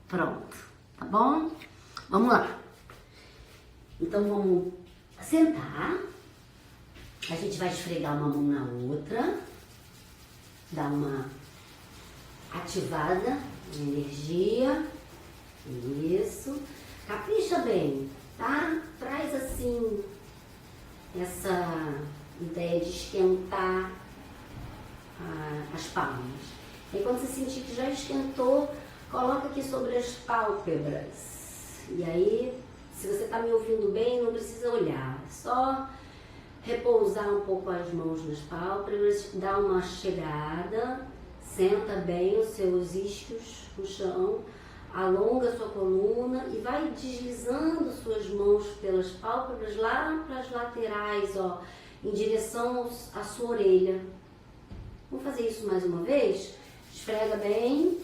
Pronto, tá bom? Vamos lá. Então vamos sentar. A gente vai esfregar uma mão na outra. Dar uma ativada de energia. Isso. Capricha bem, tá? Traz assim essa ideia de esquentar as palmas. E quando você sentir que já esquentou, coloca aqui sobre as pálpebras. E aí, se você está me ouvindo bem, não precisa olhar. Só repousar um pouco as mãos nas pálpebras, dá uma chegada, senta bem os seus isquios no chão, alonga sua coluna e vai deslizando suas mãos pelas pálpebras lá para as laterais, ó, em direção à sua orelha. Vamos fazer isso mais uma vez? Esfrega bem,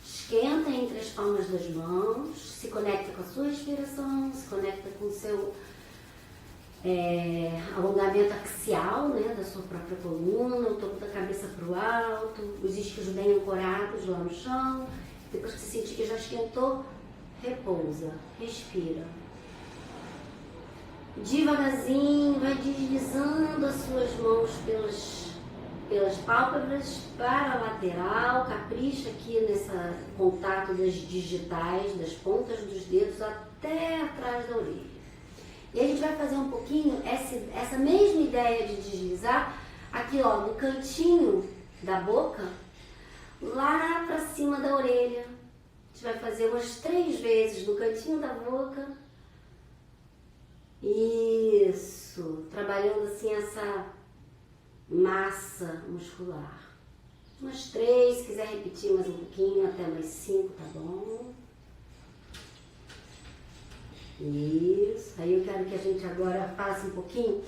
esquenta entre as palmas das mãos, se conecta com a sua respiração, se conecta com o seu alongamento axial, né, da sua própria coluna, o topo da cabeça para o alto, os isquios bem ancorados lá no chão. Depois que você sentir que já esquentou, repousa, respira. Devagarzinho, vai deslizando as suas mãos pelas pálpebras para a lateral, capricha aqui nesse contato das digitais, das pontas dos dedos até atrás da orelha. E a gente vai fazer um pouquinho essa mesma ideia de deslizar aqui, ó, no cantinho da boca, lá para cima da orelha. A gente vai fazer umas 3 vezes no cantinho da boca. Isso, trabalhando assim essa massa muscular. Umas 3, se quiser repetir mais um pouquinho, até mais 5, tá bom? Isso, aí eu quero que a gente agora faça um pouquinho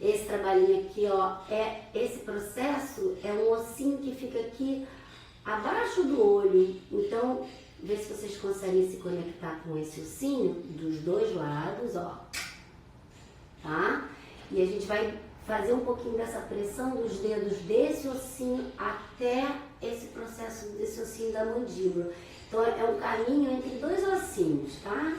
esse trabalhinho aqui, ó. Esse processo é um ossinho que fica aqui abaixo do olho. Então, vê se vocês conseguem se conectar com esse ossinho dos dois lados, ó. Tá? E a gente vai fazer um pouquinho dessa pressão dos dedos desse ossinho até esse processo desse ossinho da mandíbula. Então, é um caminho entre 2 ossinhos, tá?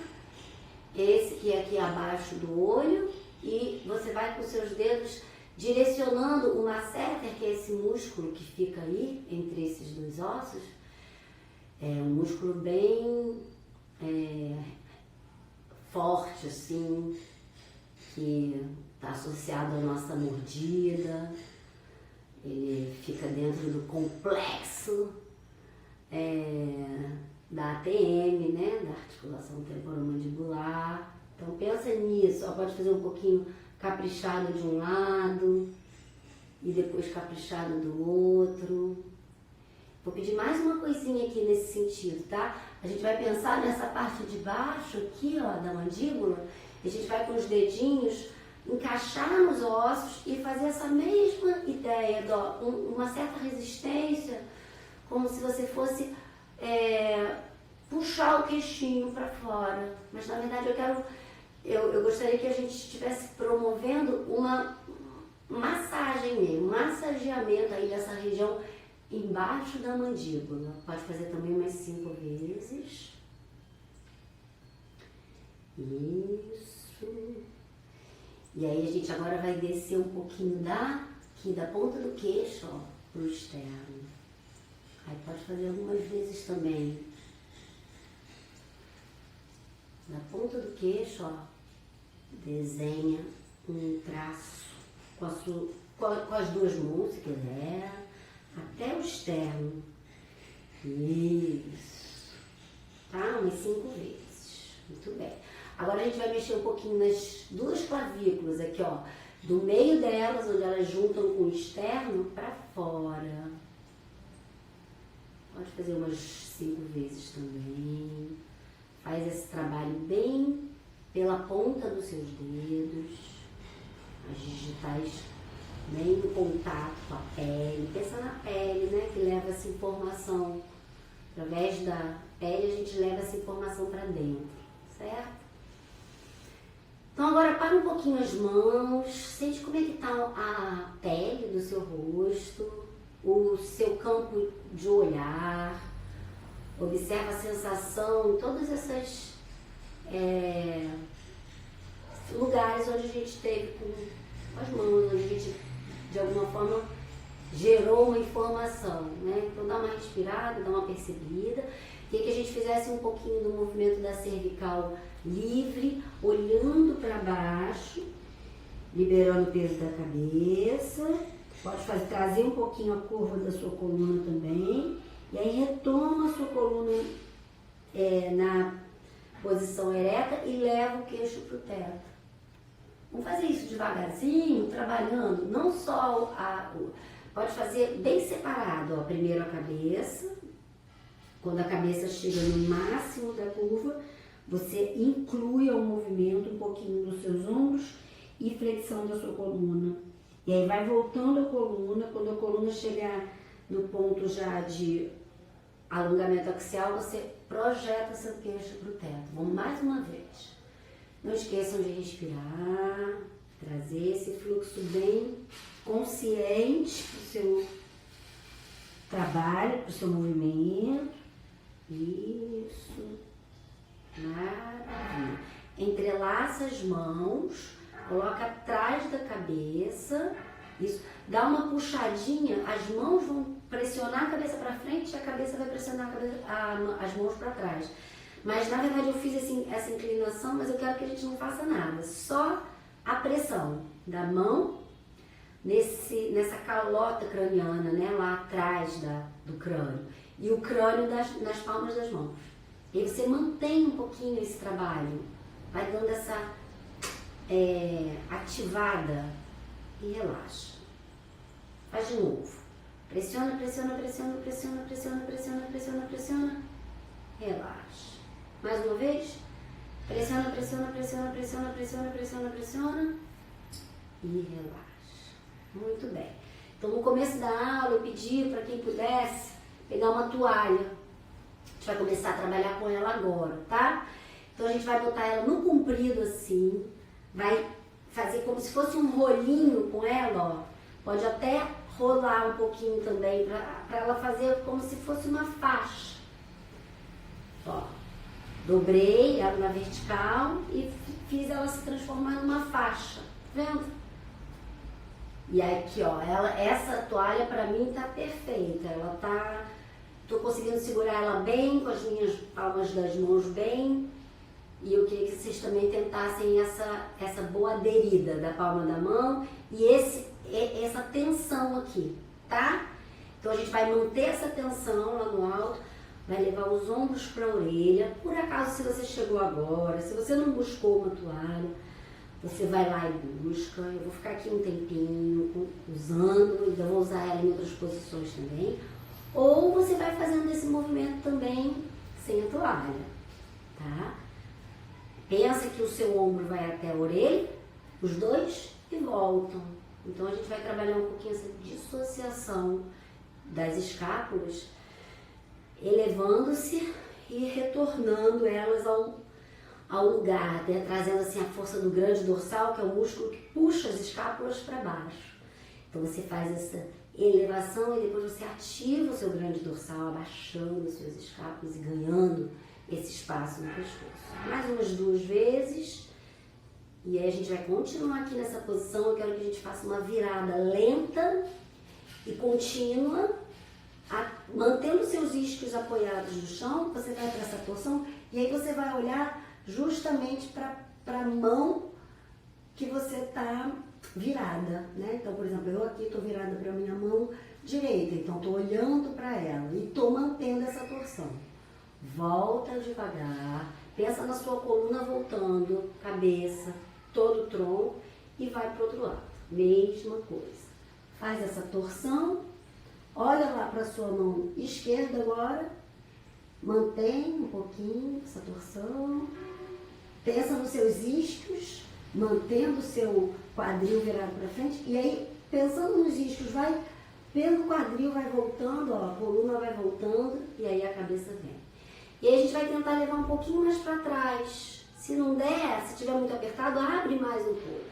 Esse que é aqui abaixo do olho, e você vai com seus dedos direcionando o masseter, que é esse músculo que fica aí entre esses 2 ossos. É um músculo bem forte, assim, que está associado à nossa mordida. Ele fica dentro do complexo da ATM, né, da articulação temporomandibular. Então pensa nisso, ó, pode fazer um pouquinho caprichado de um lado e depois caprichado do outro. Vou pedir mais uma coisinha aqui nesse sentido, tá? A gente vai pensar nessa parte de baixo aqui, ó, da mandíbula, e a gente vai com os dedinhos encaixar nos ossos e fazer essa mesma ideia, ó, uma certa resistência, como se você fosse puxar o queixinho para fora. Mas na verdade eu gostaria que a gente estivesse promovendo uma massagem mesmo, massageamento aí dessa região embaixo da mandíbula. Pode fazer também mais 5 vezes. Isso. E aí a gente agora vai descer um pouquinho aqui da ponta do queixo, ó, pro externo. Aí pode fazer algumas vezes também. Na ponta do queixo, ó, desenha um traço com as 2 mãos, se quiser, até o externo. Isso. Tá? Umas 5 vezes. Muito bem. Agora a gente vai mexer um pouquinho nas 2 clavículas aqui, ó. Do meio delas, onde elas juntam com o externo, para fora. Pode fazer umas 5 vezes também. Faz esse trabalho bem pela ponta dos seus dedos. As digitais bem no contato com a pele. Pensa na pele, né? Que leva essa informação. Através da pele a gente leva essa informação para dentro, certo? Então agora para um pouquinho as mãos, sente como é que está a pele do seu rosto, o seu campo de olhar, Observa a sensação em todos esses lugares onde a gente teve com as mãos, onde a gente, de alguma forma, gerou uma informação, né? Então dá uma respirada, dá uma percebida. Queria que a gente fizesse um pouquinho do movimento da cervical livre, olhando para baixo, liberando o peso da cabeça. Pode trazer um pouquinho a curva da sua coluna também. E aí retoma a sua coluna na posição ereta e leva o queixo para o teto. Vamos fazer isso devagarzinho, trabalhando, não só pode fazer bem separado, ó, primeiro a cabeça. Quando a cabeça chega no máximo da curva, você inclui ao movimento um pouquinho dos seus ombros e flexão da sua coluna. E aí vai voltando a coluna, quando a coluna chegar no ponto já de alongamento axial, você projeta seu queixo para o teto. Vamos mais uma vez. Não esqueçam de respirar, trazer esse fluxo bem consciente para o seu trabalho, para o seu movimento. Isso. Maravilha. Entrelaça as mãos, coloca atrás da cabeça. Isso. Dá uma puxadinha, as mãos vão pressionar a cabeça para frente e a cabeça vai pressionar as mãos para trás. Mas, na verdade, eu fiz essa inclinação, mas eu quero que a gente não faça nada. Só a pressão da mão nessa calota craniana, né, lá atrás do crânio. E o crânio nas palmas das mãos. E aí você mantém um pouquinho esse trabalho. Vai dando essa ativada e relaxa. Faz de novo. Pressiona, pressiona, pressiona, pressiona, pressiona, pressiona, pressiona, pressiona. Relaxa. Mais uma vez. Pressiona, pressiona, pressiona, pressiona, pressiona, pressiona, pressiona. E relaxa. Muito bem. Então, no começo da aula, eu pedi para quem pudesse pegar uma toalha. A gente vai começar a trabalhar com ela agora, tá? Então, a gente vai botar ela no comprido assim. Vai fazer como se fosse um rolinho com ela, ó. Pode até rolar um pouquinho também, para ela fazer como se fosse uma faixa. Ó, dobrei ela na vertical e fiz ela se transformar numa faixa, tá vendo? E aí aqui, ó, essa toalha pra mim tá perfeita, tô conseguindo segurar ela bem, com as minhas palmas das mãos bem, e eu queria que vocês também tentassem essa boa aderida da palma da mão e essa tensão aqui, tá? Então a gente vai manter essa tensão lá no alto, vai levar os ombros para a orelha. Por acaso, se você chegou agora, se você não buscou uma toalha, você vai lá e busca. Eu vou ficar aqui um tempinho usando, então vou usar ela em outras posições também. Ou você vai fazendo esse movimento também sem a toalha, tá? Pensa que o seu ombro vai até a orelha, os dois, e voltam. Então a gente vai trabalhar um pouquinho essa dissociação das escápulas, elevando-se e retornando elas ao lugar, né? Trazendo assim a força do grande dorsal, que é o músculo que puxa as escápulas para baixo. Então você faz essa elevação e depois você ativa o seu grande dorsal, abaixando as suas escápulas e ganhando esse espaço no pescoço. Mais umas 2 vezes. E aí a gente vai continuar aqui nessa posição. Eu quero que a gente faça uma virada lenta e contínua, mantendo seus isquios apoiados no chão. Você vai para essa torção e aí você vai olhar justamente para a mão que você está virada, né? Então, por exemplo, eu aqui estou virada para a minha mão direita, então estou olhando para ela e estou mantendo essa torção. Volta devagar, pensa na sua coluna voltando, cabeça, todo o tronco e vai para o outro lado. Mesma coisa. Faz essa torção, olha lá para a sua mão esquerda agora, mantém um pouquinho essa torção, pensa nos seus isquios, mantendo o seu quadril virado para frente, e aí, pensando nos isquios, vai pelo quadril, vai voltando, ó, a coluna vai voltando, e aí a cabeça vem. E aí a gente vai tentar levar um pouquinho mais para trás. Se não der, se tiver muito apertado, abre mais um pouco.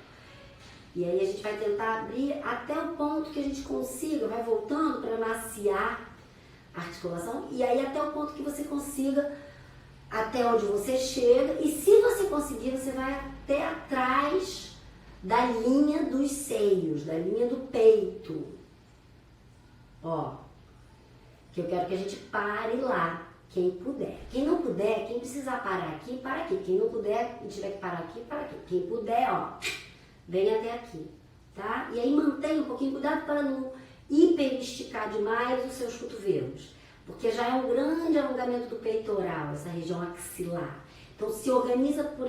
E aí a gente vai tentar abrir até o ponto que a gente consiga, vai voltando para maciar articulação, e aí até o ponto que você consiga, até onde você chega, e se você conseguir, você vai até atrás da linha dos seios, da linha do peito. Ó, que eu quero que a gente pare lá, quem puder. Quem não puder, quem precisar parar aqui, para aqui. Quem não puder e tiver que parar aqui, para aqui. Quem puder, ó, vem até aqui, tá? E aí mantenha um pouquinho, cuidado para não hiperesticar demais os seus cotovelos, porque já é um grande alongamento do peitoral, essa região axilar. Então se organiza por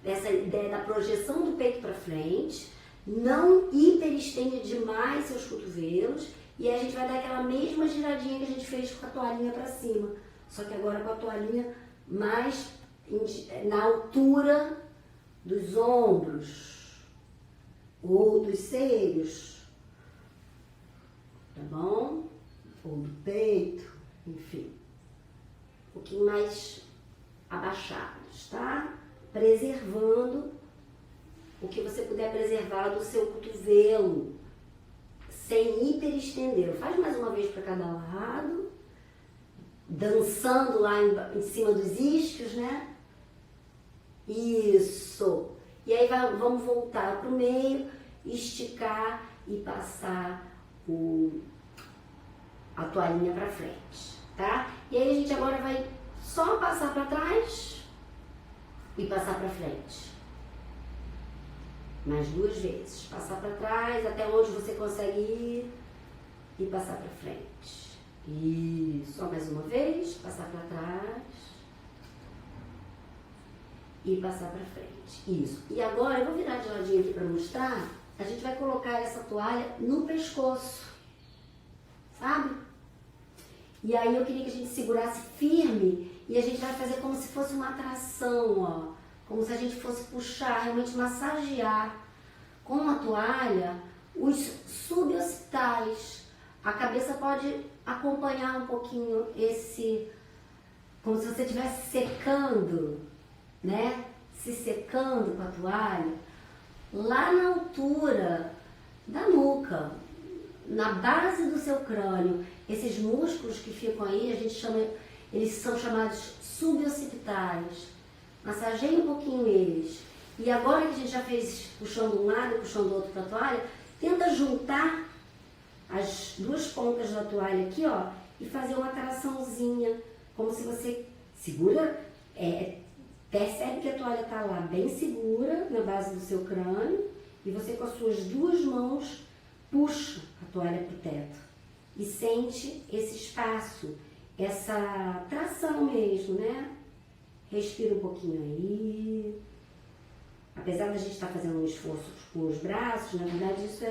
essa ideia da projeção do peito para frente, não hiperestende demais seus cotovelos, e aí a gente vai dar aquela mesma giradinha que a gente fez com a toalhinha para cima, só que agora com a toalhinha mais na altura dos ombros ou dos seios, tá bom? Ou do peito, enfim, um pouquinho mais abaixados, tá? Preservando o que você puder preservar do seu cotovelo, sem hiperestender. Faz mais uma vez para cada lado, dançando lá em cima dos isquios, né? Isso. E aí vamos voltar para o meio, esticar e passar a toalhinha para frente, tá? E aí a gente agora vai só passar para trás e passar para frente. Mais 2 vezes. Passar para trás até onde você consegue ir e passar para frente. Isso. Só mais uma vez. Passar para trás e passar para frente. Isso. E agora eu vou virar de ladinho aqui para mostrar. A gente vai colocar essa toalha no pescoço, sabe? E aí eu queria que a gente segurasse firme e a gente vai fazer como se fosse uma tração, ó. Como se a gente fosse puxar, realmente massagear com a toalha os suboccipitais. A cabeça pode acompanhar um pouquinho como se você estivesse secando, né? Se secando com a toalha, lá na altura da nuca, na base do seu crânio. Esses músculos que ficam aí, eles são chamados suboccipitais. Massageie um pouquinho eles. E agora que a gente já fez puxando um lado e puxando o outro para a toalha, tenta juntar as 2 pontas da toalha aqui, ó, e fazer uma traçãozinha, como se você segura, percebe que a toalha está lá bem segura na base do seu crânio, e você com as suas 2 mãos puxa a toalha para o teto e sente esse espaço, essa tração mesmo, né? Respira um pouquinho aí. Apesar da gente estar fazendo um esforço com os braços, na verdade isso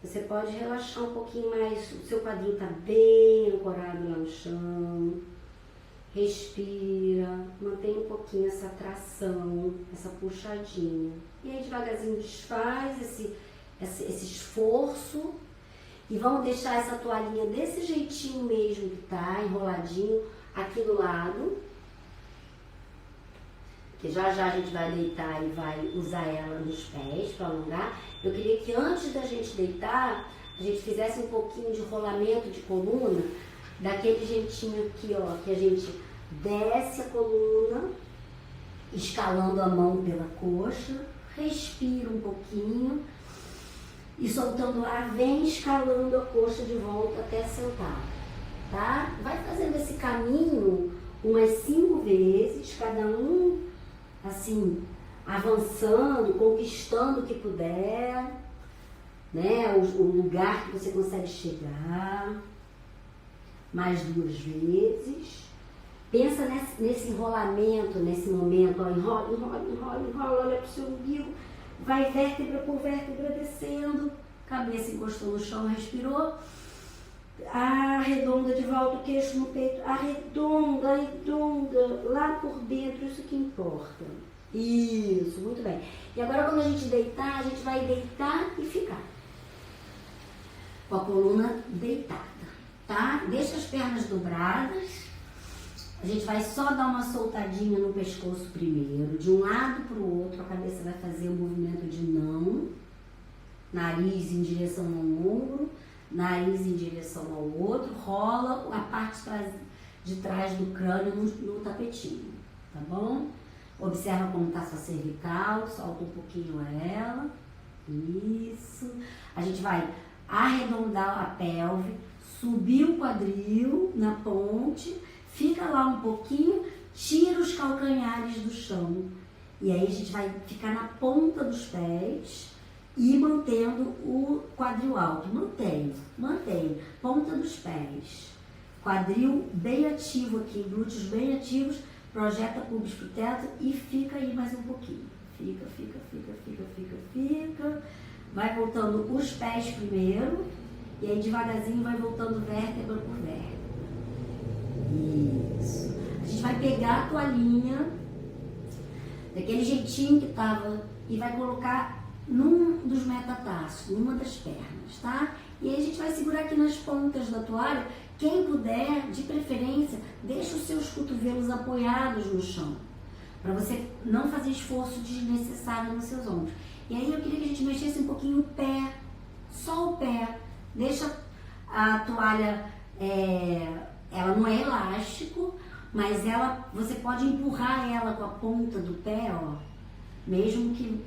você pode relaxar um pouquinho mais, o seu quadril está bem ancorado lá no chão. Respira, mantém um pouquinho essa tração, essa puxadinha. E aí devagarzinho desfaz esse esforço e vamos deixar essa toalhinha desse jeitinho mesmo que tá, enroladinho aqui do lado. Que já a gente vai deitar e vai usar ela nos pés para alongar. Eu queria que antes da gente deitar, a gente fizesse um pouquinho de rolamento de coluna, daquele jeitinho aqui, ó, que a gente desce a coluna, escalando a mão pela coxa, respira um pouquinho e soltando o ar, vem escalando a coxa de volta até sentar, tá? Vai fazendo esse caminho umas 5 vezes, cada um assim, avançando, conquistando o que puder, né? O lugar que você consegue chegar. Mais 2 vezes. Pensa nesse enrolamento, nesse momento, ó, enrola, olha pro seu umbigo, vai vértebra por vértebra descendo, cabeça encostou no chão, respirou, arredonda de volta o queixo no peito, arredonda, lá por dentro, isso que importa. Isso, muito bem. E agora quando a gente deitar, a gente vai deitar e ficar com a coluna deitada, tá? Deixa as pernas dobradas. A gente vai só dar uma soltadinha no pescoço primeiro, de um lado para o outro, a cabeça vai fazer o movimento de não, nariz em direção ao ombro, nariz em direção ao outro, rola a parte de trás do crânio no tapetinho, tá bom? Observa como está sua cervical, solta um pouquinho ela, isso. A gente vai arredondar a pelve, subir o quadril na ponte, fica lá um pouquinho, tira os calcanhares do chão. E aí a gente vai ficar na ponta dos pés e mantendo o quadril alto. Mantém. Ponta dos pés. Quadril bem ativo aqui, glúteos bem ativos. Projeta pubis pro teto e fica aí mais um pouquinho. Fica. Vai voltando os pés primeiro. E aí devagarzinho vai voltando vértebra por vértebra. Isso. A gente vai pegar a toalhinha, daquele jeitinho que tava, e vai colocar num dos metatarsos, numa das pernas, tá? E aí a gente vai segurar aqui nas pontas da toalha. Quem puder, de preferência, deixa os seus cotovelos apoiados no chão, para você não fazer esforço desnecessário nos seus ombros. E aí eu queria que a gente mexesse um pouquinho o pé, só o pé. Deixa a toalha, ela não é elástico, mas você pode empurrar ela com a ponta do pé, ó, mesmo que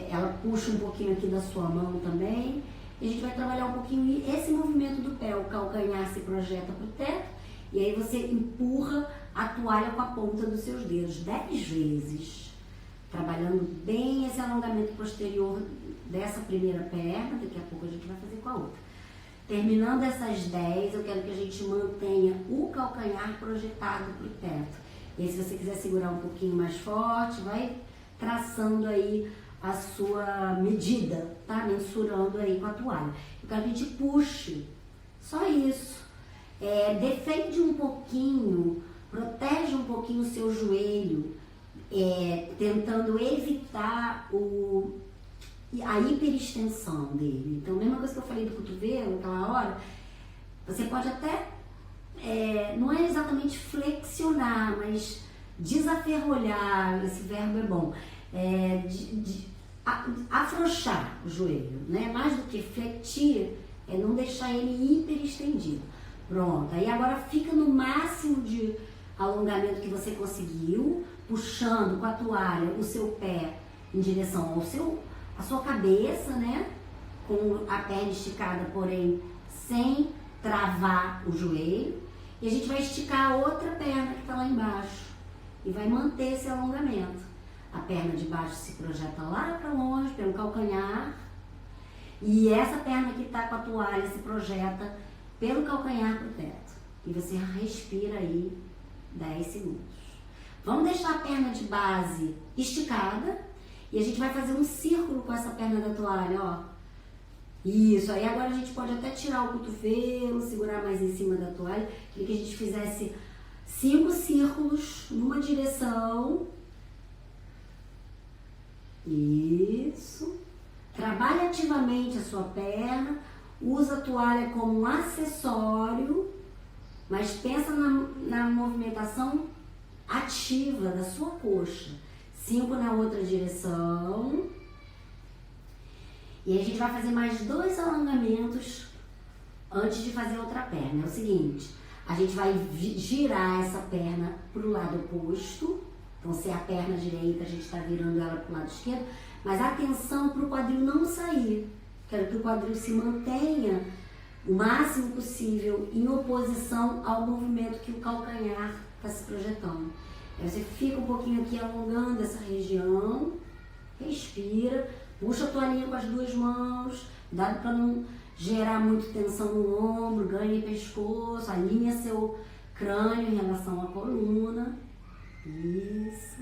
ela puxe um pouquinho aqui da sua mão também. E a gente vai trabalhar um pouquinho esse movimento do pé, o calcanhar se projeta para o teto, e aí você empurra a toalha com a ponta dos seus dedos 10 vezes, trabalhando bem esse alongamento posterior dessa primeira perna. Daqui a pouco a gente vai fazer com a outra. Terminando essas 10, eu quero que a gente mantenha o calcanhar projetado para o teto. E aí, se você quiser segurar um pouquinho mais forte, vai traçando aí a sua medida, tá? Mensurando aí com a toalha. Eu quero que a gente puxe, só isso. Defende um pouquinho, protege um pouquinho o seu joelho, tentando evitar a hiperextensão dele. Então, a mesma coisa que eu falei do cotovelo naquela hora, você pode até, não é exatamente flexionar, mas desaferrolhar, esse verbo é bom, afrouxar o joelho, né? Mais do que flexir, não deixar ele hiperestendido. Pronto, aí agora fica no máximo de alongamento que você conseguiu, puxando com a toalha o seu pé em direção a sua cabeça, né? Com a perna esticada, porém sem travar o joelho. E a gente vai esticar a outra perna que está lá embaixo e vai manter esse alongamento. A perna de baixo se projeta lá para longe, pelo calcanhar, e essa perna que está com a toalha se projeta pelo calcanhar para o teto. E você respira aí 10 segundos. Vamos deixar a perna de base esticada. E a gente vai fazer um círculo com essa perna da toalha, ó. Isso, aí agora a gente pode até tirar o cotovelo, segurar mais em cima da toalha. Queria que a gente fizesse 5 círculos numa direção. Isso. Trabalhe ativamente a sua perna. Usa a toalha como um acessório, mas pensa na movimentação ativa da sua coxa. 5 na outra direção. E aí a gente vai fazer mais 2 alongamentos antes de fazer a outra perna. É o seguinte, a gente vai girar essa perna para o lado oposto. Então, se é a perna direita, a gente está virando ela para o lado esquerdo. Mas atenção para o quadril não sair. Quero que o quadril se mantenha o máximo possível em oposição ao movimento que o calcanhar está se projetando. Aí você fica um pouquinho aqui alongando essa região, respira, puxa a toalhinha com as 2 mãos, cuidado para não gerar muito tensão no ombro, ganhe pescoço, alinha seu crânio em relação à coluna. Isso.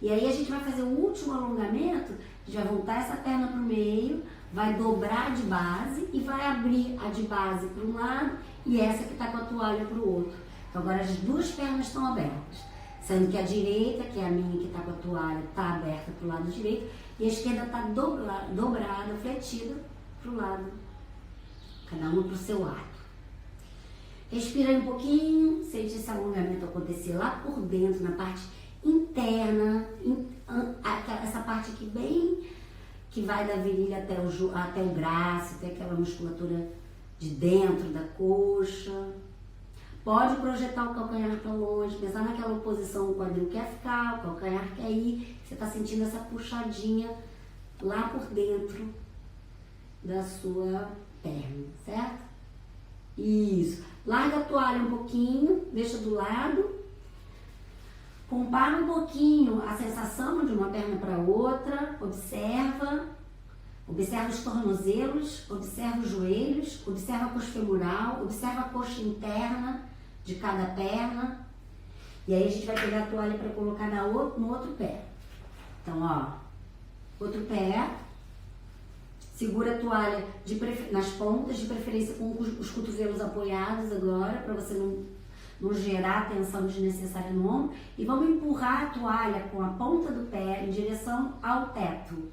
E aí a gente vai fazer o último alongamento, a gente vai voltar essa perna para o meio, vai dobrar de base e vai abrir a de base para um lado e essa que está com a toalha para o outro. Então agora as 2 pernas estão abertas, sendo que a direita, que é a minha que está com a toalha, está aberta para o lado direito e a esquerda está dobrada, fletida para o lado, cada uma para o seu lado. Respira aí um pouquinho, sente esse alongamento acontecer lá por dentro, na parte interna, essa parte aqui bem que vai da virilha até o braço, até aquela musculatura de dentro da coxa. Pode projetar o calcanhar para longe, pensar naquela posição, o quadril quer ficar, o calcanhar quer ir. Você está sentindo essa puxadinha lá por dentro da sua perna, certo? Isso. Larga a toalha um pouquinho, deixa do lado. Compara um pouquinho a sensação de uma perna para outra. Observa os tornozelos, observa os joelhos, observa a coxa femoral, observa a coxa interna de cada perna. E aí a gente vai pegar a toalha para colocar no outro pé. Então, ó, outro pé. Segura a toalha nas pontas, de preferência com os cotovelos apoiados agora, para você não gerar tensão desnecessária no ombro. E vamos empurrar a toalha com a ponta do pé em direção ao teto.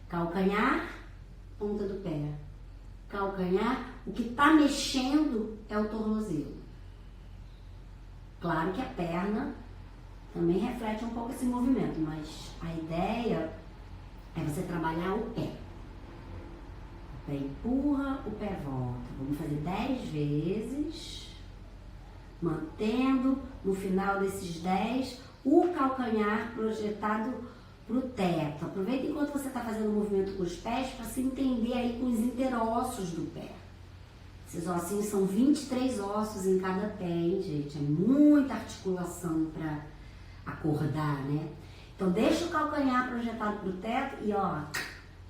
Calcanhar, ponta do pé. Calcanhar, o que está mexendo é o tornozelo. Claro que a perna também reflete um pouco esse movimento, mas a ideia é você trabalhar o pé. O pé empurra, o pé volta. Vamos fazer 10 vezes, mantendo no final desses 10 o calcanhar projetado para o teto. Aproveita enquanto você está fazendo o movimento com os pés para se entender aí com os interossos do pé. Esses ossinhos são 23 ossos em cada pé, hein, gente? É muita articulação para acordar, né? Então deixa o calcanhar projetado para o teto e ó,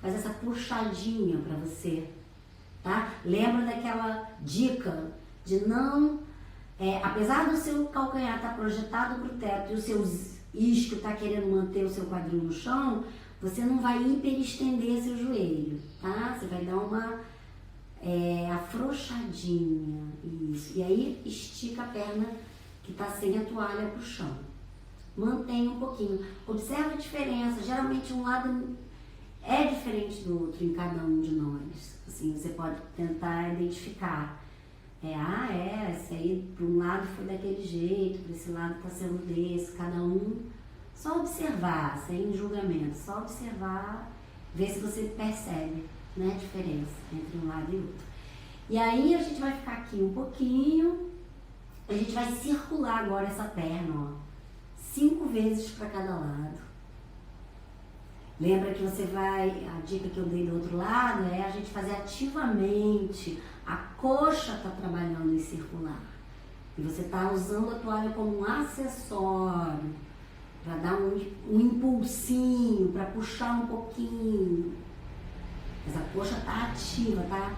faz essa puxadinha para você, tá? Lembra daquela dica de não, apesar do seu calcanhar estar projetado para o teto e o seu isquio tá querendo manter o seu quadril no chão, você não vai hiperestender seu joelho, tá? Você vai dar uma afrouxadinha, isso. E aí estica a perna que tá sem a toalha pro chão. Mantenha um pouquinho. Observa a diferença. Geralmente um lado é diferente do outro em cada um de nós. Assim, você pode tentar identificar. Esse aí para um lado foi daquele jeito, para esse lado está sendo desse, cada um. Só observar, sem julgamento, só observar, ver se você percebe, né, a diferença entre um lado e outro. E aí a gente vai ficar aqui um pouquinho, a gente vai circular agora essa perna, ó, 5 vezes para cada lado. Lembra que você vai, a dica que eu dei do outro lado é a gente fazer ativamente. A coxa está trabalhando em circular. E você está usando a toalha como um acessório, para dar um impulsinho, para puxar um pouquinho. Mas a coxa está ativa, está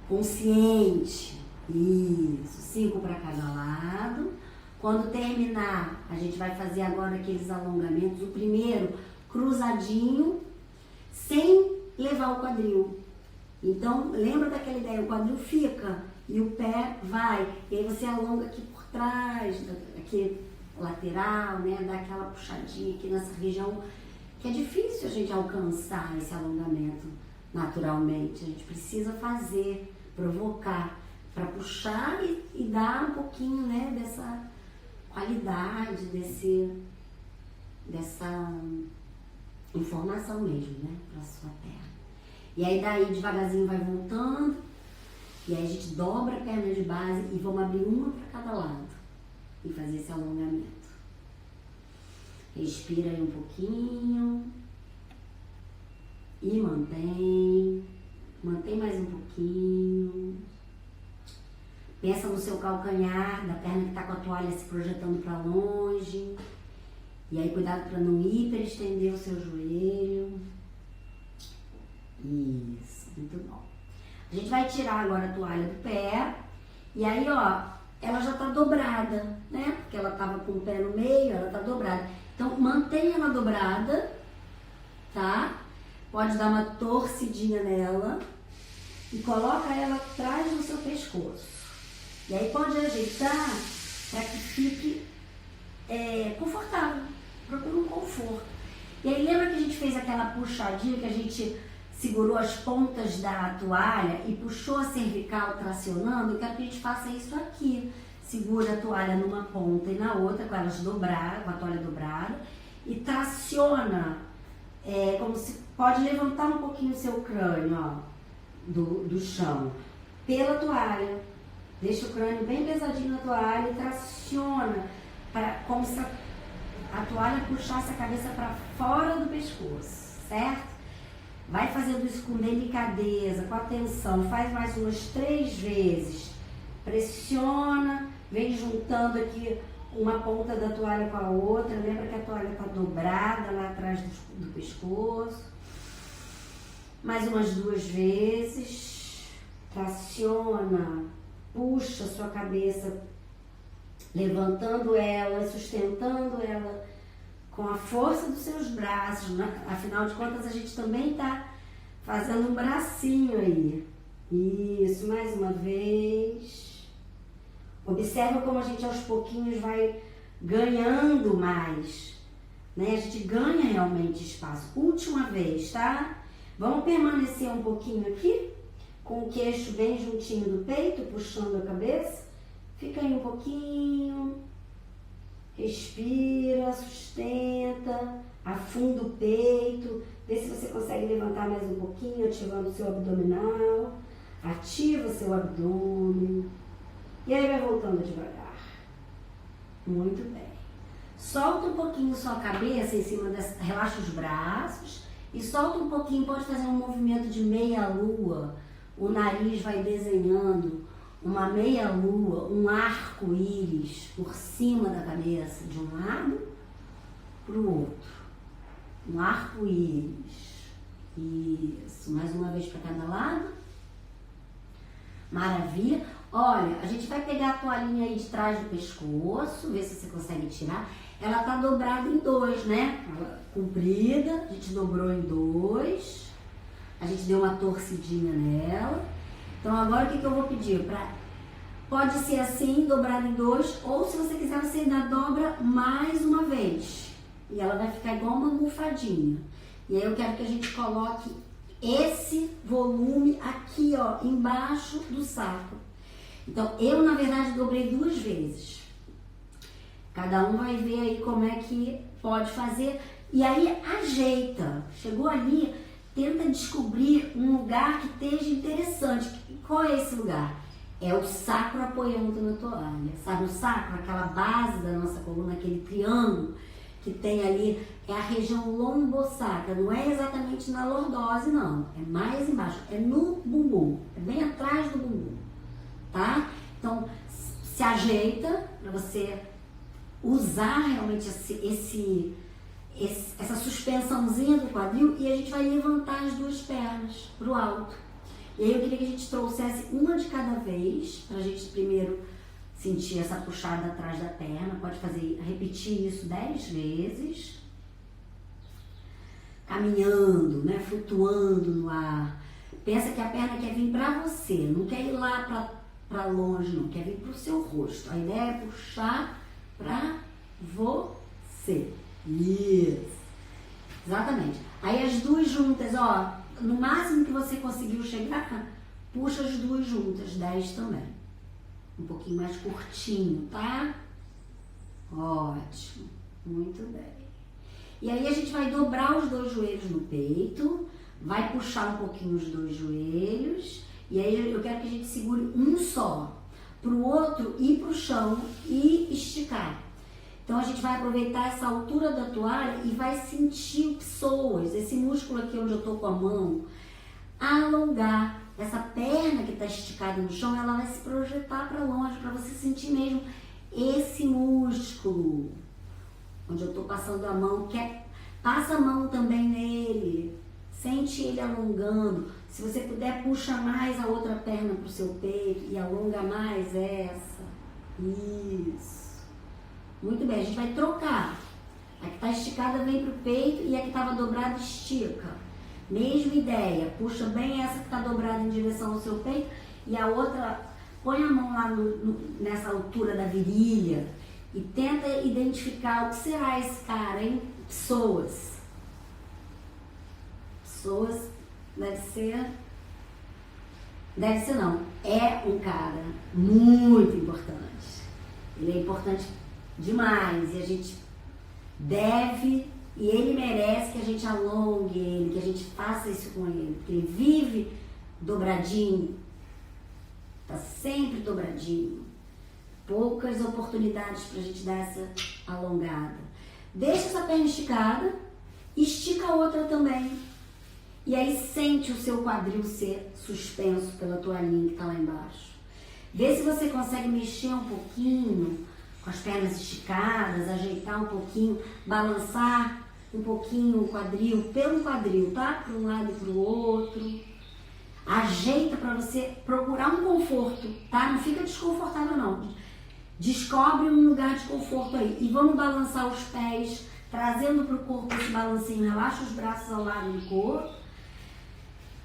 consciente. Isso, 5 para cada lado. Quando terminar, a gente vai fazer agora aqueles alongamentos. O primeiro, cruzadinho, sem levar o quadril. Então, lembra daquela ideia, o quadril fica e o pé vai. E aí você alonga aqui por trás, aqui lateral, né? Dá aquela puxadinha aqui nessa região, que é difícil a gente alcançar esse alongamento naturalmente. A gente precisa fazer, provocar, para puxar e dar um pouquinho, né, dessa qualidade, dessa informação mesmo, né, para sua perna. E aí daí devagarzinho vai voltando, e aí a gente dobra a perna de base e vamos abrir uma para cada lado e fazer esse alongamento. Respira aí um pouquinho e mantém mais um pouquinho. Pensa no seu calcanhar, da perna que está com a toalha se projetando para longe. E aí cuidado para não hiperestender o seu joelho. Isso, muito bom. A gente vai tirar agora a toalha do pé. E aí, ó, ela já tá dobrada, né? Porque ela tava com o pé no meio, ela tá dobrada. Então, mantenha ela dobrada, tá? Pode dar uma torcidinha nela. E coloca ela atrás do seu pescoço. E aí pode ajeitar para que fique confortável. Procura um conforto. E aí lembra que a gente fez aquela puxadinha, que a gente segurou as pontas da toalha e puxou a cervical tracionando? Eu quero que a gente faça isso aqui. Segura a toalha numa ponta e na outra, com a toalha dobrada, e traciona como se pode levantar um pouquinho o seu crânio, ó, do chão, pela toalha. Deixa o crânio bem pesadinho na toalha e traciona, como se a toalha puxasse a cabeça para fora do pescoço, certo? Vai fazendo isso com delicadeza, com atenção, faz mais umas 3 vezes. Pressiona, vem juntando aqui uma ponta da toalha com a outra. Lembra que a toalha está dobrada lá atrás do pescoço. Mais umas 2 vezes. Traciona, puxa a sua cabeça, levantando ela, sustentando ela com a força dos seus braços, né? Afinal de contas, a gente também está fazendo um bracinho aí. Isso, mais uma vez. Observa como a gente aos pouquinhos vai ganhando mais, né? A gente ganha realmente espaço. Última vez, tá? Vamos permanecer um pouquinho aqui, com o queixo bem juntinho do peito, puxando a cabeça. Fica aí um pouquinho. Respira, sustenta, afunda o peito. Vê se você consegue levantar mais um pouquinho, ativando o seu abdominal. Ativa o seu abdômen. E aí vai voltando devagar. Muito bem. Solta um pouquinho sua cabeça em cima dessa, relaxa os braços e solta um pouquinho, pode fazer um movimento de meia lua. O nariz vai desenhando uma meia lua, um arco-íris por cima da cabeça, de um lado para o outro. Um arco-íris. Isso. Mais uma vez para cada lado. Maravilha. Olha, a gente vai pegar a toalhinha aí de trás do pescoço, ver se você consegue tirar. Ela tá dobrada em 2, né? Ela comprida, a gente dobrou em 2. A gente deu uma torcidinha nela. Então agora o que eu vou pedir? Pode ser assim, dobrada em 2, ou se você quiser, você ainda dobra mais uma vez. E ela vai ficar igual uma almofadinha. E aí eu quero que a gente coloque esse volume aqui, ó, embaixo do saco. Então, eu, na verdade, dobrei 2 vezes. Cada um vai ver aí como é que pode fazer. E aí, ajeita. Chegou ali, tenta descobrir um lugar que esteja interessante. Qual é esse lugar? É o sacro apoiando na toalha. Sabe o sacro? Aquela base da nossa coluna, aquele triângulo que tem ali. É a região lombosacra. Não é exatamente na lordose, não. É mais embaixo. É no bumbum. É bem atrás do bumbum. Tá? Então, se ajeita para você usar realmente essa suspensãozinha do quadril e a gente vai levantar as 2 pernas pro alto. E aí eu queria que a gente trouxesse uma de cada vez, pra gente primeiro sentir essa puxada atrás da perna. Pode repetir isso 10 vezes. Caminhando, né? Flutuando no ar. Pensa que a perna quer vir pra você, não quer ir lá pra longe, não, quer vir pro seu rosto. A ideia é puxar pra você. Isso. Exatamente. Aí as 2 juntas, ó, no máximo que você conseguiu chegar, puxa as 2 juntas, 10 também. Um pouquinho mais curtinho, tá? Ótimo. Muito bem. E aí a gente vai dobrar os 2 joelhos no peito, vai puxar um pouquinho os 2 joelhos. E aí eu quero que a gente segure um só, para o outro ir para o chão e esticar. Então a gente vai aproveitar essa altura da toalha e vai sentir o psoas, esse músculo aqui onde eu estou com a mão, alongar. Essa perna que está esticada no chão, ela vai se projetar para longe, para você sentir mesmo esse músculo. Onde eu estou passando a mão, passa a mão também nele, sente ele alongando. Se você puder, puxa mais a outra perna para o seu peito e alonga mais essa. Isso. Muito bem, a gente vai trocar. A que está esticada vem para o peito e a que estava dobrada estica. Mesma ideia, puxa bem essa que está dobrada em direção ao seu peito e a outra, põe a mão lá nessa altura da virilha e tenta identificar o que será esse cara, hein? Psoas. Psoas deve ser não, é um cara muito importante. Ele é importante demais e a gente deve E ele merece que a gente alongue ele, que a gente faça isso com ele, porque ele vive dobradinho, tá sempre dobradinho. Poucas oportunidades pra gente dar essa alongada. Deixa essa perna esticada, estica a outra também. E aí sente o seu quadril ser suspenso pela toalhinha que tá lá embaixo. Vê se você consegue mexer um pouquinho com as pernas esticadas, ajeitar um pouquinho, balançar um pouquinho o quadril, pelo quadril, tá? Para um lado e para o outro. Ajeita para você procurar um conforto, tá? Não fica desconfortável não. Descobre um lugar de conforto aí. E vamos balançar os pés, trazendo para o corpo esse balancinho. Relaxa os braços ao lado do corpo.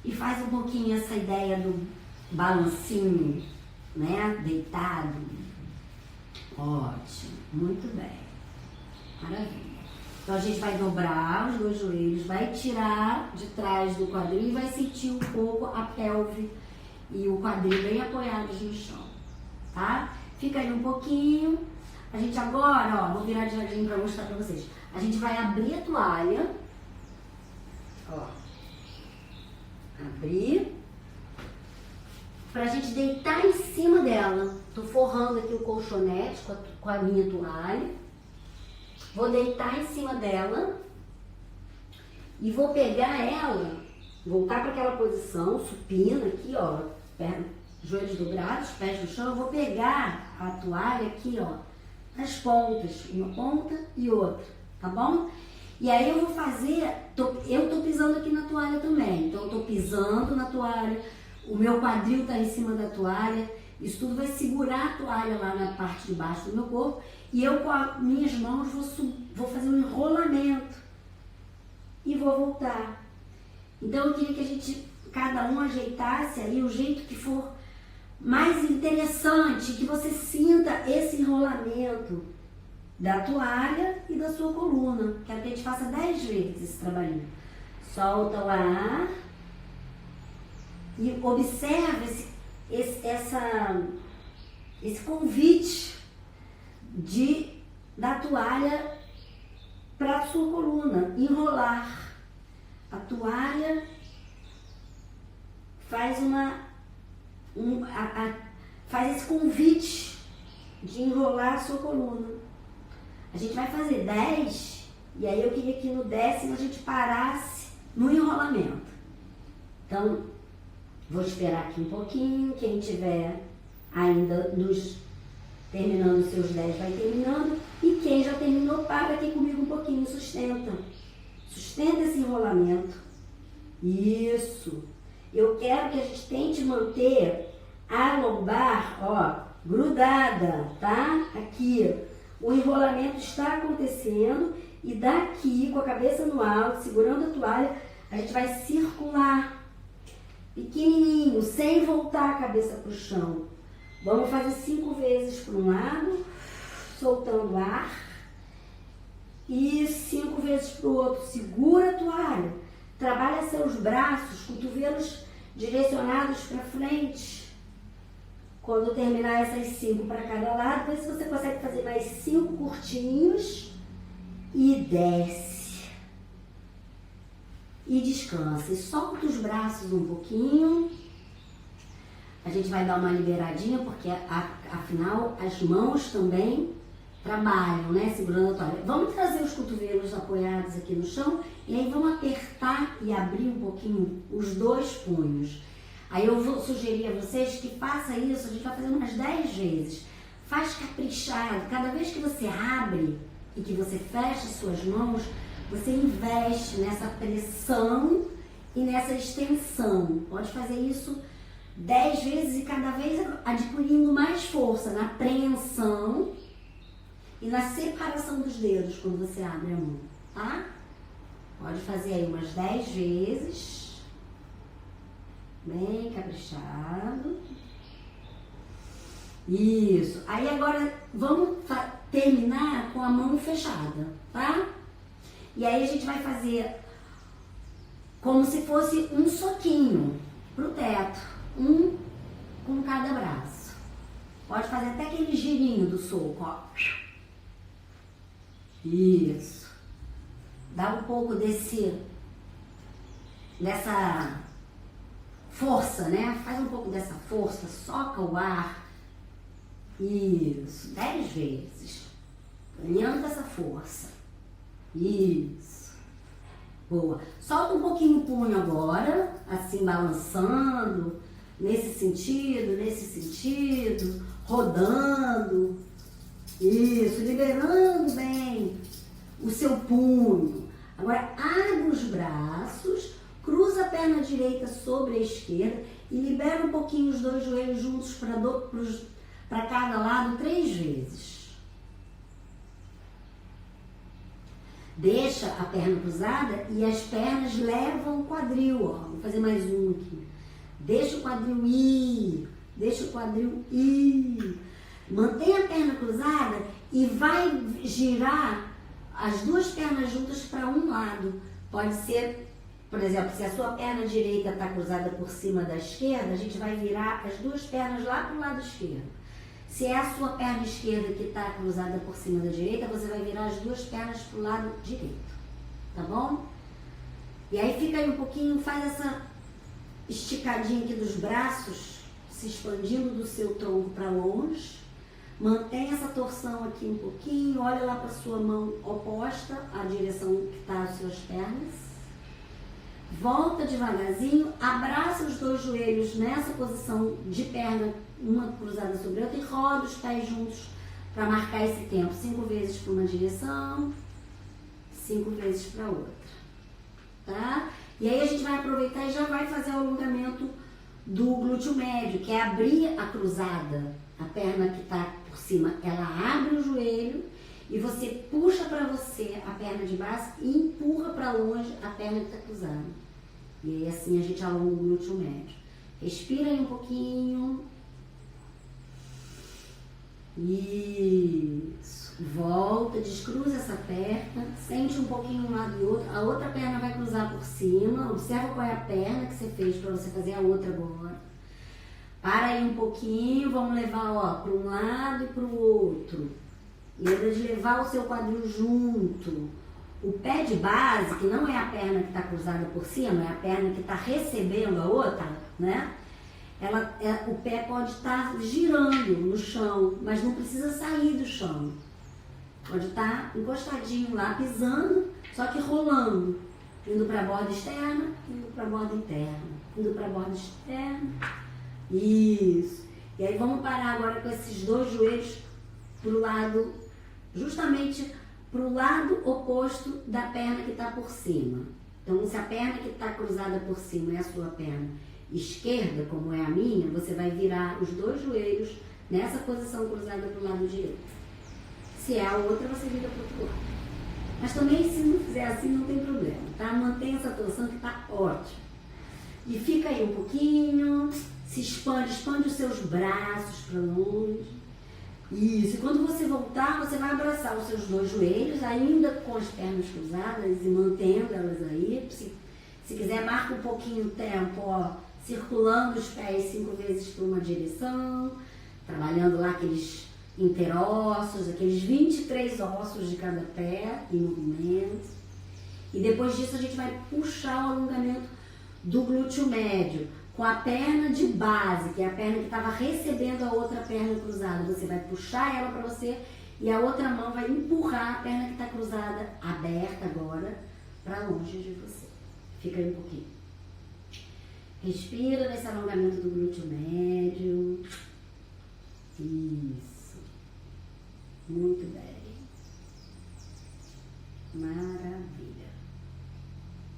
E faz um pouquinho essa ideia do balancinho, né? Deitado. Ótimo, muito bem. Maravilha. Então a gente vai dobrar os dois joelhos, vai tirar de trás do quadril e vai sentir um pouco a pelve e o quadril bem apoiados no chão, tá? Fica aí um pouquinho. A gente agora, ó, vou virar de ladinho pra mostrar pra vocês. A gente vai abrir a toalha, ó, abrir, pra gente deitar em cima dela. Tô forrando aqui o colchonete com a minha toalha. Vou deitar em cima dela e vou pegar ela, voltar para aquela posição supina aqui, ó, joelhos dobrados, pés no chão. Eu vou pegar a toalha aqui, ó, nas pontas, uma ponta e outra, tá bom? E aí eu vou fazer, eu tô pisando aqui na toalha também, então eu tô pisando na toalha, o meu quadril tá em cima da toalha. Isso tudo vai segurar a toalha lá na parte de baixo do meu corpo. E eu, com as minhas mãos, vou fazer um enrolamento. E vou voltar. Então, eu queria que a gente, cada um, ajeitasse aí o jeito que for mais interessante. Que você sinta esse enrolamento da toalha e da sua coluna. Quero que a gente faça 10 vezes esse trabalhinho. Solta o ar. E observa esse convite da toalha para a sua coluna, enrolar. A toalha faz faz esse convite de enrolar a sua coluna. A gente vai fazer 10 e aí eu queria que no 10º a gente parasse no enrolamento. Então, vou esperar aqui um pouquinho, quem tiver ainda terminando os seus 10 vai terminando, e quem já terminou, para aqui comigo um pouquinho, sustenta. Sustenta esse enrolamento. Isso. Eu quero que a gente tente manter a lombar, ó, grudada, tá? Aqui. O enrolamento está acontecendo e daqui, com a cabeça no alto, segurando a toalha, a gente vai circular. Pequenininho, sem voltar a cabeça para o chão. Vamos fazer 5 vezes para um lado, soltando ar. E 5 vezes para o outro. Segura a toalha. Trabalha seus braços, cotovelos direcionados para frente. Quando terminar essas 5 para cada lado, vê se você consegue fazer mais 5 curtinhos. E desce. E descansa. E solta os braços um pouquinho. A gente vai dar uma liberadinha, porque afinal as mãos também trabalham, né? Segurando a toalha. Vamos trazer os cotovelos apoiados aqui no chão. E aí vamos apertar e abrir um pouquinho os 2 punhos. Aí eu vou sugerir a vocês que faça isso. A gente vai fazer umas 10 vezes. Faz caprichado. Cada vez que você abre e que você fecha suas mãos, você investe nessa pressão e nessa extensão. Pode fazer isso 10 vezes e cada vez adquirindo mais força na preensão e na separação dos dedos quando você abre a mão, tá? Pode fazer aí umas 10 vezes. Bem caprichado. Isso. Aí agora vamos terminar com a mão fechada, tá? E aí a gente vai fazer como se fosse um soquinho pro teto, um com cada braço. Pode fazer até aquele girinho do soco, ó. Isso. Dá um pouco dessa força, né? Faz um pouco dessa força, soca o ar. Isso, 10 vezes. Ganhando essa força. Isso. Boa. Solta um pouquinho o punho agora, assim balançando, nesse sentido, rodando. Isso, liberando bem o seu punho. Agora abre os braços, cruza a perna direita sobre a esquerda e libera um pouquinho os dois joelhos juntos para cada lado 3 vezes. Deixa a perna cruzada e as pernas levam o quadril, ó. Vou fazer mais um aqui. Deixa o quadril ir, deixa o quadril ir. Mantém a perna cruzada e vai girar as duas pernas juntas para um lado. Pode ser, por exemplo, se a sua perna direita está cruzada por cima da esquerda, a gente vai virar as duas pernas lá para o lado esquerdo. Se é a sua perna esquerda que está cruzada por cima da direita, você vai virar as duas pernas para o lado direito. Tá bom? E aí fica aí um pouquinho, faz essa esticadinha aqui dos braços, se expandindo do seu tronco para longe. Mantém essa torção aqui um pouquinho, olha lá para a sua mão oposta, a direção que está as suas pernas. Volta devagarzinho, abraça os dois joelhos nessa posição de perna, uma cruzada sobre a outra, e roda os pés juntos para marcar esse tempo. 5 vezes para uma direção, 5 vezes para outra. Tá? E aí a gente vai aproveitar e já vai fazer o alongamento do glúteo médio, que é abrir a cruzada. A perna que está por cima, ela abre o joelho e você puxa para você a perna de baixo e empurra para longe a perna que está cruzada. E aí assim a gente alonga o glúteo médio. Respira aí um pouquinho. Isso. Volta, descruza essa perna, sente um pouquinho um lado e outro. A outra perna vai cruzar por cima. Observa qual é a perna que você fez para você fazer a outra agora. Para aí um pouquinho, vamos levar para um lado e para o outro. Lembra de levar o seu quadril junto. O pé de base, que não é a perna que está cruzada por cima, é a perna que está recebendo a outra, né? O pé pode estar girando no chão, mas não precisa sair do chão. Pode estar encostadinho lá, pisando, só que rolando. Indo para a borda externa, indo para a borda interna. Indo para a borda externa. Isso. E aí vamos parar agora com esses dois joelhos pro lado, justamente para o lado oposto da perna que está por cima. Então, se a perna que está cruzada por cima é a sua perna esquerda, como é a minha, você vai virar os dois joelhos nessa posição cruzada para o lado direito. Se é a outra, você vira para o outro lado. Mas também, se não fizer assim, não tem problema, tá? Mantém essa torção que está ótima. E fica aí um pouquinho, se expande os seus braços para longe. Isso, e quando você voltar, você vai abraçar os seus dois joelhos, ainda com as pernas cruzadas e mantendo elas aí. Se quiser, marca um pouquinho o tempo, ó, circulando os pés 5 vezes para uma direção, trabalhando lá aqueles interossos, aqueles 23 ossos de cada pé em movimento. E depois disso a gente vai puxar o alongamento do glúteo médio com a perna de base, que é a perna que estava recebendo a outra perna cruzada. Você vai puxar ela para você e a outra mão vai empurrar a perna que está cruzada, aberta agora, para longe de você. Fica aí um pouquinho. Respira nesse alongamento do glúteo médio. Isso. Muito bem. Maravilha.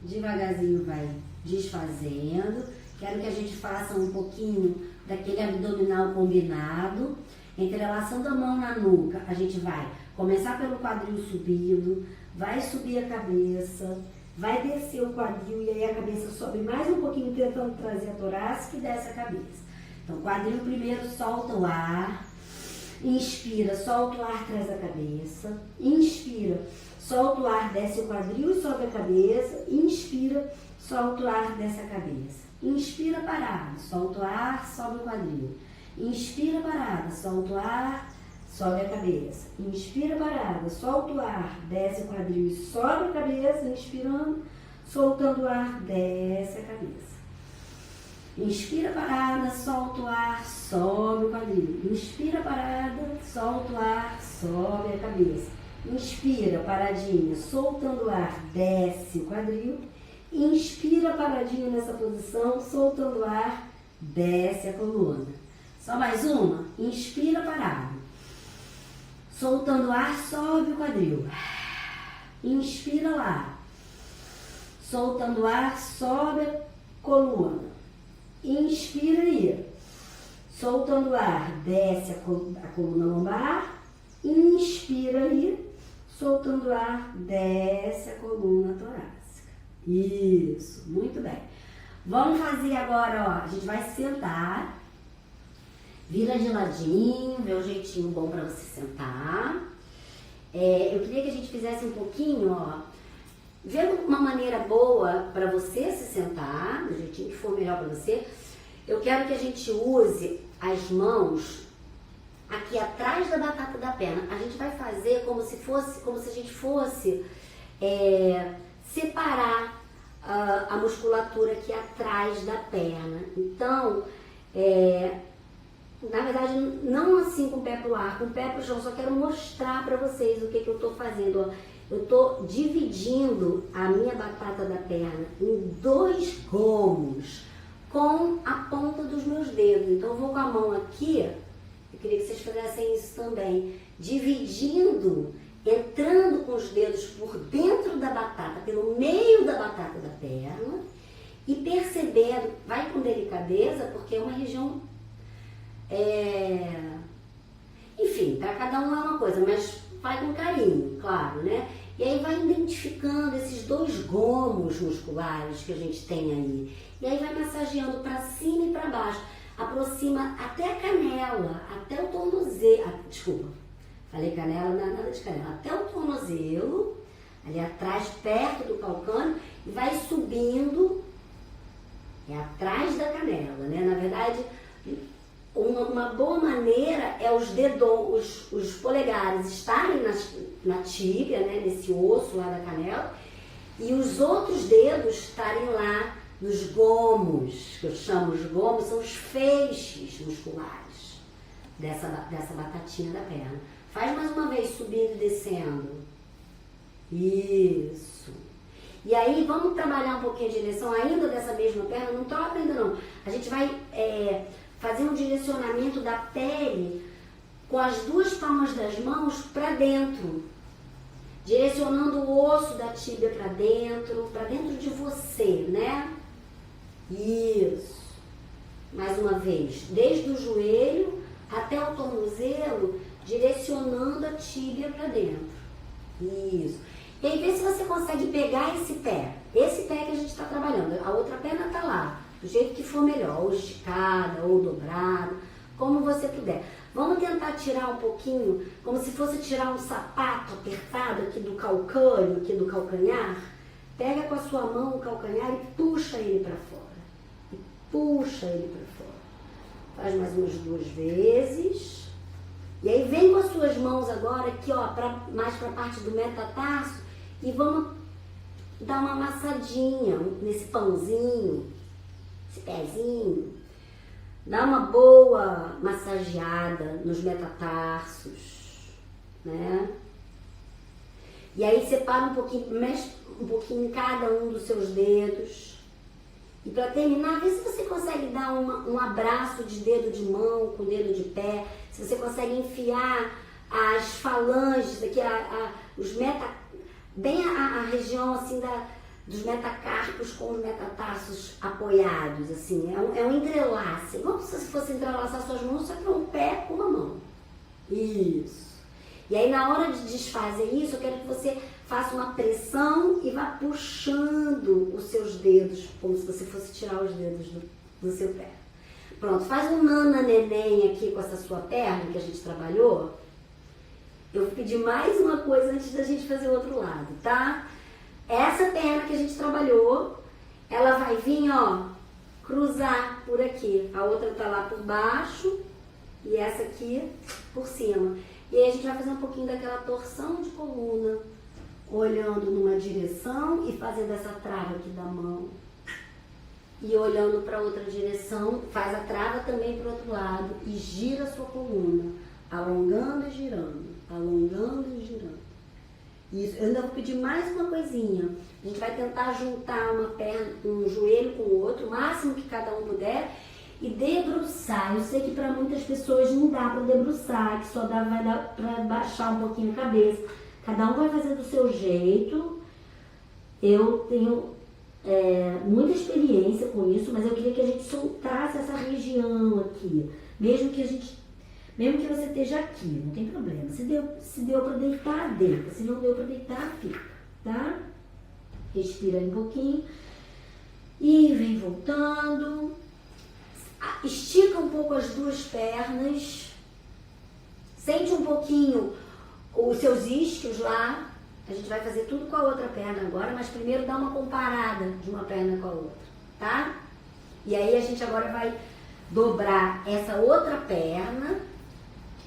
Devagarzinho vai desfazendo. Quero que a gente faça um pouquinho daquele abdominal combinado. Entrelaçando a mão na nuca, a gente vai começar pelo quadril subindo, vai subir a cabeça, vai descer o quadril e aí a cabeça sobe mais um pouquinho, tentando trazer a torácica e desce a cabeça. Então, quadril primeiro, solta o ar. Inspira, solta o ar, traz a cabeça. Inspira, solta o ar, desce o quadril e sobe a cabeça. Inspira, solta o ar, desce a cabeça. Inspira, parado, solta o ar, sobe o quadril. Inspira, parada, solta o ar, sobe a cabeça. Inspira parada, solta o ar, desce o quadril e sobe a cabeça, inspirando, soltando o ar, desce a cabeça. Inspira parada, solta o ar, sobe o quadril. Inspira parada, solta o ar, sobe a cabeça. Inspira paradinha, soltando o ar, desce o quadril. Inspira paradinha nessa posição, soltando o ar, desce a coluna. Só mais uma. Inspira parado. Soltando o ar, sobe o quadril. Inspira lá. Soltando o ar, sobe a coluna. Inspira aí. Soltando o ar, desce a coluna lombar. Inspira aí. Soltando o ar, desce a coluna torácica. Isso, muito bem. Vamos fazer agora, ó, a gente vai sentar. Vira de ladinho, vê um jeitinho bom para você sentar. Eu queria que a gente fizesse um pouquinho, ó, vê uma maneira boa para você se sentar, do jeitinho que for melhor para você. Eu quero que a gente use as mãos aqui atrás da batata da perna. A gente vai fazer como se a gente fosse separar a musculatura aqui atrás da perna. Então, na verdade, não assim com o pé pro ar, com o pé pro chão. Só quero mostrar para vocês o que eu tô fazendo. Ó. Eu tô dividindo a minha batata da perna em 2 gomos com a ponta dos meus dedos. Então, eu vou com a mão aqui. Eu queria que vocês fizessem isso também. Dividindo, entrando com os dedos por dentro da batata, pelo meio da batata da perna. E percebendo, vai com delicadeza, porque é uma região... Enfim, para cada um é uma coisa, mas vai com carinho, claro, né? E aí vai identificando esses 2 gomos musculares que a gente tem aí. E aí vai massageando para cima e para baixo. Aproxima até a canela, até o tornozelo. Desculpa, falei canela, não é nada de canela. Até o tornozelo, ali atrás, perto do calcânio, e vai subindo atrás da canela, né? Na verdade, uma boa maneira é os polegares estarem na tíbia, né? Nesse osso lá da canela, e os outros dedos estarem lá nos gomos, que eu chamo os gomos, são os feixes musculares dessa batatinha da perna. Faz mais uma vez, subindo e descendo. Isso. E aí, vamos trabalhar um pouquinho a direção ainda dessa mesma perna, não troca ainda não. A gente vai fazer um direcionamento da pele com as 2 palmas das mãos para dentro. Direcionando o osso da tíbia para dentro de você, né? Isso. Mais uma vez, desde o joelho até o tornozelo, direcionando a tíbia para dentro. Isso. E aí, vê se você consegue pegar esse pé que a gente está trabalhando. A outra perna está lá, do jeito que for melhor, ou esticada, ou dobrada, como você puder. Vamos tentar tirar um pouquinho, como se fosse tirar um sapato apertado aqui do calcânio, aqui do calcanhar. Pega com a sua mão o calcanhar e puxa ele para fora. E puxa ele para fora. Faz mais umas 2 vezes. E aí vem com as suas mãos agora aqui, ó, mais para a parte do metatarso, e vamos dar uma amassadinha nesse pãozinho, esse pezinho. Dá uma boa massageada nos metatarsos, né? E aí separa um pouquinho, mexe um pouquinho em cada um dos seus dedos. E para terminar, vê se você consegue dar um abraço de dedo de mão com dedo de pé, se você consegue enfiar as falanges aqui, bem a região assim dos metacarpos com os metatarsos apoiados, assim, é um entrelace, como se fosse entrelaçar suas mãos, só que um pé com uma mão. Isso. E aí, na hora de desfazer isso, eu quero que você faça uma pressão e vá puxando os seus dedos, como se você fosse tirar os dedos do seu pé. Pronto, faz um nana neném aqui com essa sua perna que a gente trabalhou. Eu vou pedir mais uma coisa antes da gente fazer o outro lado, tá? Essa perna que a gente trabalhou, ela vai vir, ó, cruzar por aqui. A outra tá lá por baixo e essa aqui por cima. E aí a gente vai fazer um pouquinho daquela torção de coluna, olhando numa direção e fazendo essa trava aqui da mão. E olhando para outra direção, faz a trava também para o outro lado e gira a sua coluna, alongando e girando, alongando e girando. Isso, eu ainda vou pedir mais uma coisinha. A gente vai tentar juntar uma perna, um joelho com o outro, o máximo que cada um puder, e debruçar. Eu sei que para muitas pessoas não dá para debruçar, que só vai dar para baixar um pouquinho a cabeça. Cada um vai fazer do seu jeito. Eu tenho muita experiência com isso, mas eu queria que a gente soltasse essa região aqui. Mesmo que você esteja aqui, não tem problema. Se deu para deitar, deita. Se não deu para deitar, fica, tá? Respira aí um pouquinho. E vem voltando. Estica um pouco as duas pernas. Sente um pouquinho os seus isquios lá. A gente vai fazer tudo com a outra perna agora, mas primeiro dá uma comparada de uma perna com a outra, tá? E aí a gente agora vai dobrar essa outra perna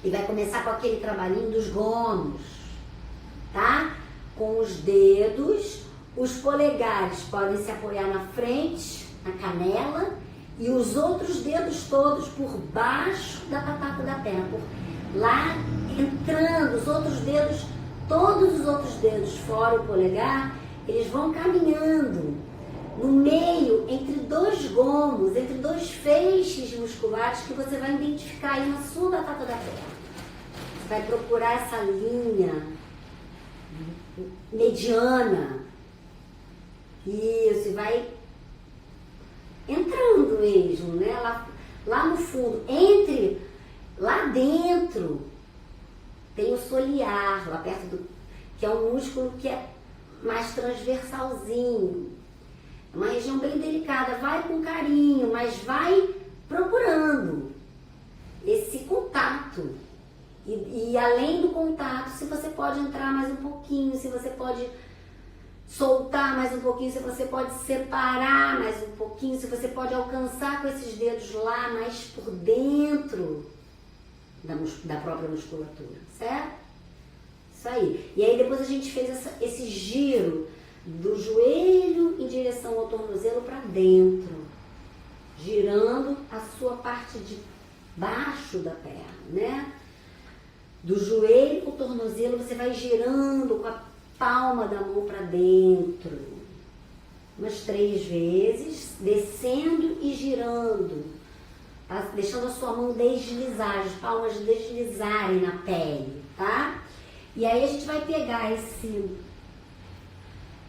e vai começar com aquele trabalhinho dos gomos, tá? Com os dedos, os polegares podem se apoiar na frente, na canela, e os outros dedos todos por baixo da batata da perna, por lá entrando, os outros dedos, todos os outros dedos fora o polegar, eles vão caminhando no meio, entre dois gomos, entre dois feixes musculares que você vai identificar aí na sua batata da perna. Você vai procurar essa linha mediana. Isso, e vai entrando mesmo, né? Lá no fundo, lá dentro, tem o solear, lá perto que é um músculo que é mais transversalzinho. É uma região bem delicada, vai com carinho, mas vai procurando esse contato. E além do contato, se você pode entrar mais um pouquinho, se você pode soltar mais um pouquinho, se você pode separar mais um pouquinho, se você pode alcançar com esses dedos lá mais por dentro da própria musculatura, certo? Isso aí. E aí depois a gente fez esse giro do joelho em direção ao tornozelo para dentro, girando a sua parte de baixo da perna, né? Do joelho ao tornozelo você vai girando com a palma da mão para dentro, umas 3 vezes, descendo e girando, tá? Deixando a sua mão deslizar, as palmas deslizarem na pele, tá? E aí a gente vai pegar esse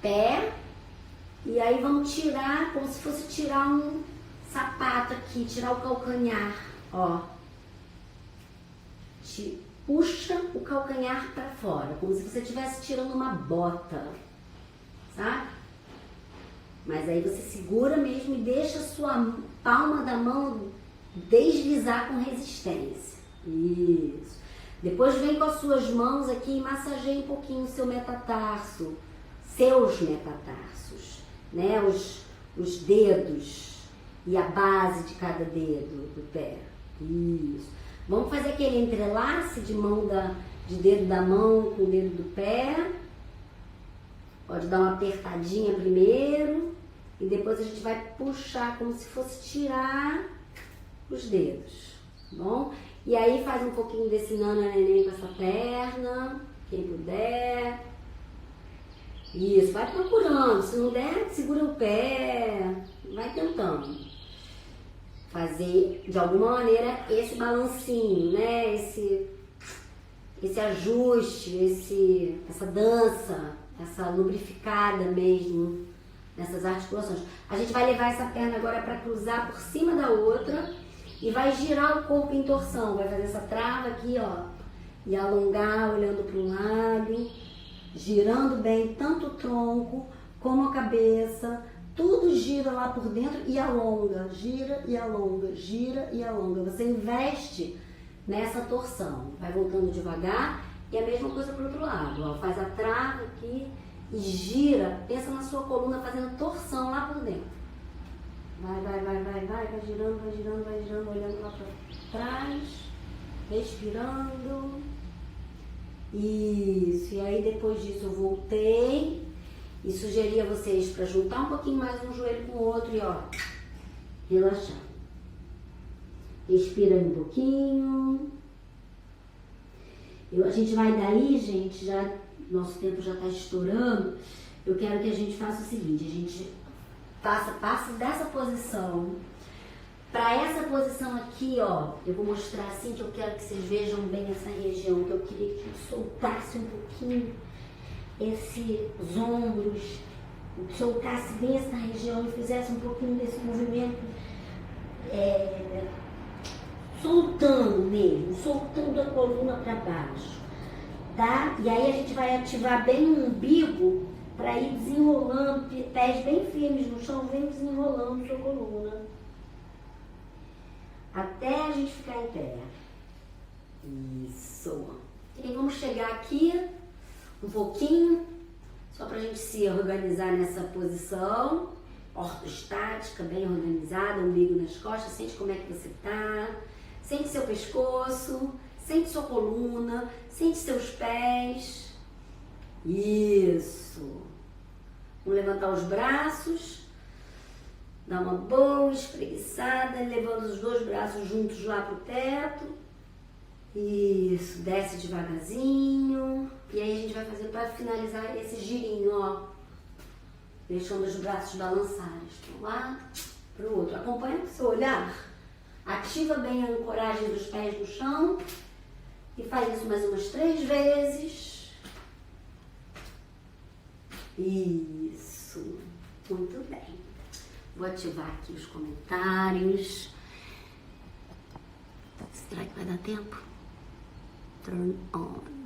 pé e aí vamos tirar, como se fosse tirar um sapato aqui, tirar o calcanhar, ó. Puxa o calcanhar para fora, como se você estivesse tirando uma bota, sabe? Mas aí você segura mesmo e deixa a sua palma da mão deslizar com resistência. Isso. Depois vem com as suas mãos aqui e massageia um pouquinho o seu metatarso, seus metatarsos, né? Os dedos e a base de cada dedo do pé. Isso. Vamos fazer aquele entrelace de dedo da mão com o dedo do pé. Pode dar uma apertadinha primeiro e depois a gente vai puxar como se fosse tirar os dedos, tá bom? E aí faz um pouquinho desse nananeném com essa perna, quem puder. Isso, vai procurando. Se não der, segura o pé, vai tentando fazer de alguma maneira esse balancinho, né? Esse ajuste, essa dança, essa lubrificada mesmo nessas articulações. A gente vai levar essa perna agora para cruzar por cima da outra e vai girar o corpo em torção. Vai fazer essa trava aqui, ó, e alongar olhando para um lado, girando bem tanto o tronco como a cabeça. Tudo gira lá por dentro e alonga, gira e alonga, gira e alonga. Você investe nessa torção. Vai voltando devagar e a mesma coisa para o outro lado. Ó, faz a trava aqui e gira. Pensa na sua coluna fazendo torção lá por dentro. Vai girando, olhando lá para trás, respirando. Isso, e aí depois disso eu voltei e sugeri a vocês para juntar um pouquinho mais um joelho com o outro e ó, relaxar. Respira um pouquinho. A gente vai daí, gente, já nosso tempo já está estourando. Eu quero que a gente faça o seguinte, a gente passe dessa posição para essa posição aqui, ó. Eu vou mostrar assim que eu quero que vocês vejam bem essa região, que eu queria que soltasse um pouquinho os ombros, soltasse bem essa região e fizesse um pouquinho desse movimento, soltando mesmo, soltando a coluna para baixo, tá? E aí a gente vai ativar bem o umbigo para ir desenrolando, pés bem firmes no chão, vem desenrolando sua coluna. Até a gente ficar em pé. Isso. E aí vamos chegar aqui um pouquinho, só pra gente se organizar nessa posição. Ortostática, bem organizada, umbigo nas costas. Sente como é que você tá. Sente seu pescoço, sente sua coluna, sente seus pés. Isso. Vamos levantar os braços. Dá uma boa espreguiçada, levando os dois braços juntos lá pro teto. Isso, desce devagarzinho. E aí a gente vai fazer para finalizar esse girinho, ó. Deixando os braços balançados para um lado, para o outro. Acompanha o seu olhar. Ativa bem a ancoragem dos pés no chão. E faz isso mais umas 3 vezes. Isso. Muito bem. Vou ativar aqui os comentários. Será que vai dar tempo? Turn on.